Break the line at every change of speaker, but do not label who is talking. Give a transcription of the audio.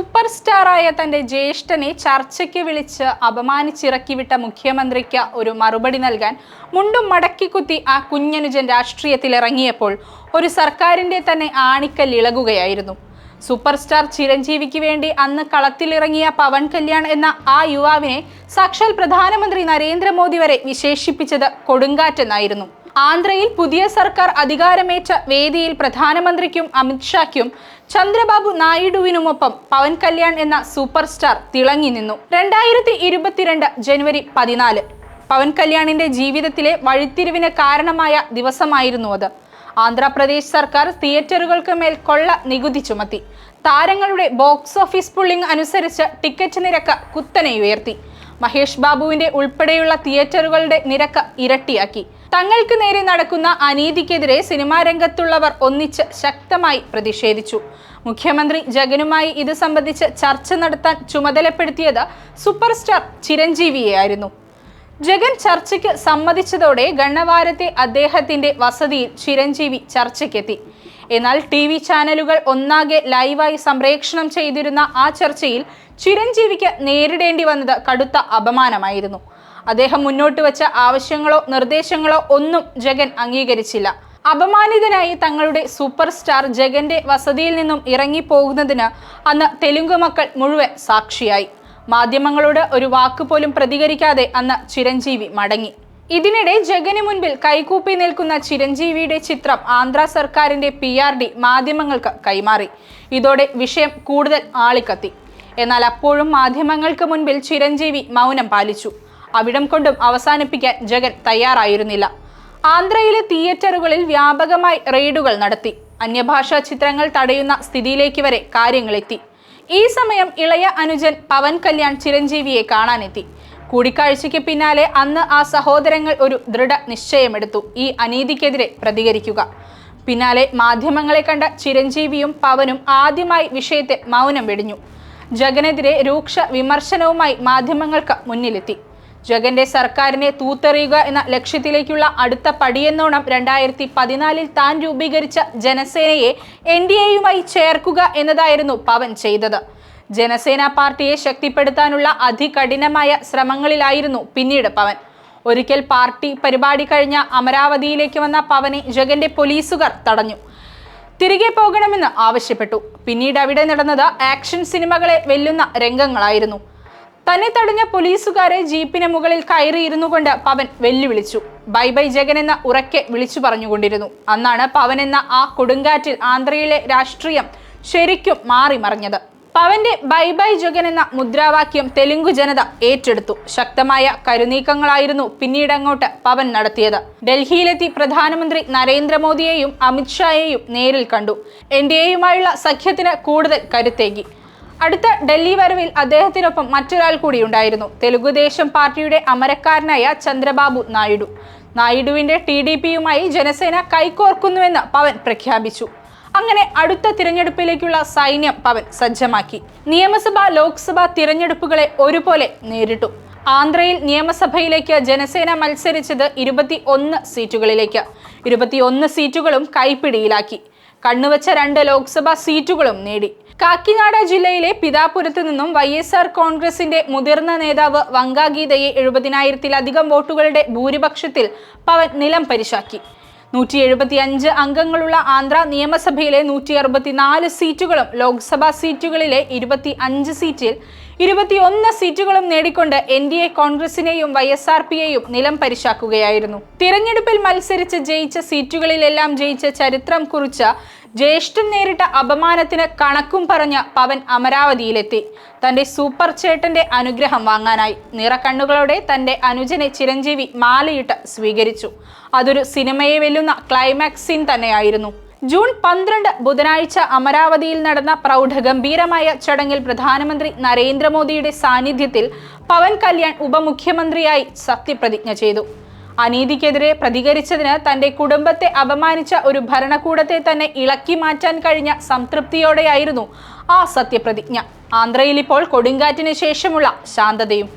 Super സ്റ്റാറായ തന്റെ ജ്യേഷ്ഠനെ ചർച്ചയ്ക്ക് വിളിച്ച് അപമാനിച്ചിറക്കിവിട്ട മുഖ്യമന്ത്രിക്ക് ഒരു മറുപടി നൽകാൻ മുണ്ടും മടക്കിക്കുത്തി ആ കുഞ്ഞനുജൻ രാഷ്ട്രീയത്തിലിറങ്ങിയപ്പോൾ ഒരു സർക്കാരിന്റെ തന്നെ ആണിക്കല്ലിളകുകയായിരുന്നു. സൂപ്പർ സ്റ്റാർ ചിരഞ്ജീവിക്ക് വേണ്ടി അന്ന് കളത്തിലിറങ്ങിയ പവൻ കല്യാൺ എന്ന ആ യുവാവിനെ സാക്ഷാൽ പ്രധാനമന്ത്രി നരേന്ദ്രമോദി വരെ വിശേഷിപ്പിച്ചത് കൊടുങ്കാറ്റെന്നായിരുന്നു. ആന്ധ്രയിൽ പുതിയ സർക്കാർ അധികാരമേറ്റ വേദിയിൽ പ്രധാനമന്ത്രിക്കും അമിത്ഷായ്ക്കും ചന്ദ്രബാബു നായിഡുവിനുമൊപ്പം പവൻ കല്യാൺ എന്ന സൂപ്പർ സ്റ്റാർ തിളങ്ങി നിന്നു. 2022 ജനുവരി 14 പവൻ കല്യാണിന്റെ ജീവിതത്തിലെ വഴിത്തിരിവിന് കാരണമായ ദിവസമായിരുന്നു അത്. ആന്ധ്രാപ്രദേശ് സർക്കാർ തിയേറ്ററുകൾക്ക് മേൽ കൊള്ള നികുതി ചുമത്തി. താരങ്ങളുടെ ബോക്സ് ഓഫീസ് പുള്ളിംഗ് അനുസരിച്ച് ടിക്കറ്റ് നിരക്ക് കുത്തനെ ഉയർത്തി. മഹേഷ് ബാബുവിന്റെ ഉൾപ്പെടെയുള്ള തിയേറ്ററുകളുടെ നിരക്ക് ഇരട്ടിയാക്കി. തങ്ങൾക്ക് നേരെ നടക്കുന്ന അനീതിക്കെതിരെ സിനിമാ രംഗത്തുള്ളവർ ഒന്നിച്ച് ശക്തമായി പ്രതിഷേധിച്ചു. മുഖ്യമന്ത്രി ജഗനുമായി ഇത് സംബന്ധിച്ച് ചർച്ച നടത്താൻ ചുമതലപ്പെടുത്തിയത് സൂപ്പർ സ്റ്റാർ ചിരഞ്ജീവിയെയായിരുന്നു. ജഗൻ ചർച്ചയ്ക്ക് സമ്മതിച്ചതോടെ ഗണ്ണവാരത്തെ അദ്ദേഹത്തിന്റെ വസതിയിൽ ചിരഞ്ജീവി ചർച്ചയ്ക്കെത്തി. എന്നാൽ TV ചാനലുകൾ ഒന്നാകെ ലൈവായി സംപ്രേക്ഷണം ചെയ്തിരുന്ന ആ ചർച്ചയിൽ ചിരഞ്ജീവിക്ക് നേരിടേണ്ടി വന്നത് കടുത്ത അപമാനമായിരുന്നു. അദ്ദേഹം മുന്നോട്ട് വെച്ച ആവശ്യങ്ങളോ നിർദ്ദേശങ്ങളോ ഒന്നും ജഗൻ അംഗീകരിച്ചില്ല. അപമാനിതനായി തങ്ങളുടെ സൂപ്പർ സ്റ്റാർ ജഗന്റെ വസതിയിൽ നിന്നും ഇറങ്ങിപ്പോകുന്നതിന് അന്ന് തെലുങ്ക് മക്കൾ മുഴുവൻ സാക്ഷിയായി. മാധ്യമങ്ങളോട് ഒരു വാക്കുപോലും പ്രതികരിക്കാതെ അന്ന് ചിരഞ്ജീവി മടങ്ങി. ഇതിനിടെ ജഗന് മുൻപിൽ കൈകൂപ്പി നിൽക്കുന്ന ചിരഞ്ജീവിയുടെ ചിത്രം ആന്ധ്ര സർക്കാരിന്റെ PRD മാധ്യമങ്ങൾക്ക് കൈമാറി. ഇതോടെ വിഷയം കൂടുതൽ ആളിക്കത്തി. എന്നാൽ അപ്പോഴും മാധ്യമങ്ങൾക്ക് മുൻപിൽ ചിരഞ്ജീവി മൗനം പാലിച്ചു. അവിടം കൊണ്ടും അവസാനിപ്പിക്കാൻ ജഗൻ തയ്യാറായിരുന്നില്ല. ആന്ധ്രയിലെ തിയേറ്ററുകളിൽ വ്യാപകമായി റെയ്ഡുകൾ നടത്തി. അന്യഭാഷാ ചിത്രങ്ങൾ തടയുന്ന സ്ഥിതിയിലേക്ക് വരെ കാര്യങ്ങളെത്തി. ഈ സമയം ഇളയ അനുജൻ പവൻ കല്യാൺ ചിരഞ്ജീവിയെ കാണാനെത്തി. കൂടിക്കാഴ്ചയ്ക്ക് പിന്നാലെ അന്ന് ആ സഹോദരങ്ങൾ ഒരു ദൃഢ നിശ്ചയമെടുത്തു: ഈ അനീതിക്കെതിരെ പ്രതികരിക്കുക. പിന്നാലെ മാധ്യമങ്ങളെ കണ്ട ചിരഞ്ജീവിയും പവനും ആദ്യമായി വിഷയത്തെ മൗനം വെടിഞ്ഞു. ജഗനെതിരെ രൂക്ഷ വിമർശനവുമായി മാധ്യമങ്ങൾക്ക് മുന്നിലെത്തി. ജഗന്റെ സർക്കാരിനെ തൂത്തെറിയുക എന്ന ലക്ഷ്യത്തിലേക്കുള്ള അടുത്ത പടിയെന്നോണം 2014 താൻ രൂപീകരിച്ച ജനസേനയെ NDAയുമായി ചേർക്കുക എന്നതായിരുന്നു പവൻ ചെയ്തത്. ജനസേന പാർട്ടിയെ ശക്തിപ്പെടുത്താനുള്ള അതികഠിനമായ ശ്രമങ്ങളിലായിരുന്നു പിന്നീട് പവൻ. ഒരിക്കൽ പാർട്ടി പരിപാടി കഴിഞ്ഞ അമരാവതിയിലേക്ക് വന്ന പവനെ ജഗന്റെ പോലീസുകാർ തടഞ്ഞു. തിരികെ പോകണമെന്ന് ആവശ്യപ്പെട്ടു. പിന്നീട് അവിടെ നടന്നത് ആക്ഷൻ സിനിമകളെ വെല്ലുന്ന രംഗങ്ങളായിരുന്നു. തന്നെ തടഞ്ഞ പോലീസുകാരെ ജീപ്പിന് മുകളിൽ കയറിയിരുന്നു കൊണ്ട് പവൻ വെല്ലുവിളിച്ചു. ബൈ ബൈ ജഗൻ എന്ന ഉറക്കെ വിളിച്ചു പറഞ്ഞുകൊണ്ടിരുന്നു. അന്നാണ് പവൻ എന്ന ആ കൊടുങ്കാറ്റിൽ ആന്ധ്രയിലെ രാഷ്ട്രീയം ശരിക്കും മാറി മറിഞ്ഞത്. പവന്റെ ബൈ ബൈ ജഗൻ എന്ന മുദ്രാവാക്യം തെലുങ്കു ജനത ഏറ്റെടുത്തു. ശക്തമായ കരുനീക്കങ്ങളായിരുന്നു പിന്നീടങ്ങോട്ട് പവൻ നടത്തിയത്. ഡൽഹിയിലെത്തി പ്രധാനമന്ത്രി നരേന്ദ്രമോദിയെയും അമിത്ഷായെയും നേരിൽ കണ്ടു. NDAയുമായുള്ള സഖ്യത്തിന് കൂടുതൽ കരുത്തേകി. അടുത്ത ഡൽഹി വരവിൽ അദ്ദേഹത്തിനൊപ്പം മറ്റൊരാൾ കൂടി ഉണ്ടായിരുന്നു: തെലുഗുദേശം പാർട്ടിയുടെ അമരക്കാരനായ ചന്ദ്രബാബു നായിഡു. നായിഡുവിന്റെ TDPയുമായി ജനസേന കൈകോർക്കുന്നുവെന്ന് പവൻ പ്രഖ്യാപിച്ചു. അങ്ങനെ അടുത്ത തിരഞ്ഞെടുപ്പിലേക്കുള്ള സൈന്യം പവൻ സജ്ജമാക്കി. നിയമസഭ ലോക്സഭ തിരഞ്ഞെടുപ്പുകളെ ഒരുപോലെ നേരിട്ടു. ആന്ധ്രയിൽ നിയമസഭയിലേക്ക് ജനസേന മത്സരിച്ചത് 21 സീറ്റുകളിലേക്ക്. 21 സീറ്റുകളും കൈപ്പിടിയിലാക്കി. കണ്ണുവച്ച 2 ലോക്സഭാ സീറ്റുകളും നേടി. കാക്കിനാഡ ജില്ലയിലെ പിതാപുരത്ത് നിന്നും YSR കോൺഗ്രസിന്റെ മുതിർന്ന നേതാവ് വങ്ക ഗീതയെ 70,000-ലധികം വോട്ടുകളുടെ ഭൂരിപക്ഷത്തിൽ പവൻ നിലം പരിശാക്കി. 175 അംഗങ്ങളുള്ള ആന്ധ്ര നിയമസഭയിലെ 164 സീറ്റുകളും ലോക്സഭാ സീറ്റുകളിലെ 25 സീറ്റിൽ 21 സീറ്റുകളും നേടിക്കൊണ്ട് NDA കോൺഗ്രസിനെയും YSRPയെയും നിലം പരിശാക്കുകയായിരുന്നു. തിരഞ്ഞെടുപ്പിൽ മത്സരിച്ച് ജയിച്ച സീറ്റുകളിലെല്ലാം ജയിച്ച ചരിത്രം കുറിച്ച ജ്യേഷ്ഠൻ നേരിട്ട അപമാനത്തിന് കണക്കും പറഞ്ഞ പവൻ അമരാവതിയിലെത്തി. തന്റെ സൂപ്പർ ചേട്ടന്റെ അനുഗ്രഹം വാങ്ങാനായി നിറക്കണ്ണുകളോടെ തന്റെ അനുജനെ ചിരഞ്ജീവി മാലയിട്ട് സ്വീകരിച്ചു. അതൊരു സിനിമയെ വെല്ലുന്ന ക്ലൈമാക്സ് സീൻ തന്നെയായിരുന്നു. ജൂൺ 12 ബുധനാഴ്ച അമരാവതിയിൽ നടന്ന പ്രൗഢഗംഭീരമായ ചടങ്ങിൽ പ്രധാനമന്ത്രി നരേന്ദ്രമോദിയുടെ സാന്നിധ്യത്തിൽ പവൻ കല്യാൺ ഉപമുഖ്യമന്ത്രിയായി സത്യപ്രതിജ്ഞ ചെയ്തു. അനീതിക്കെതിരെ പ്രതികരിച്ചതിന് തന്റെ കുടുംബത്തെ അപമാനിച്ച ഒരു ഭരണകൂടത്തെ തന്നെ ഇളക്കി മാറ്റാൻ കഴിഞ്ഞ സംതൃപ്തിയോടെയായിരുന്നു ആ സത്യപ്രതിജ്ഞ. ആന്ധ്രയിൽ ഇപ്പോൾ കൊടുങ്കാറ്റിന് ശേഷമുള്ള ശാന്തതയും.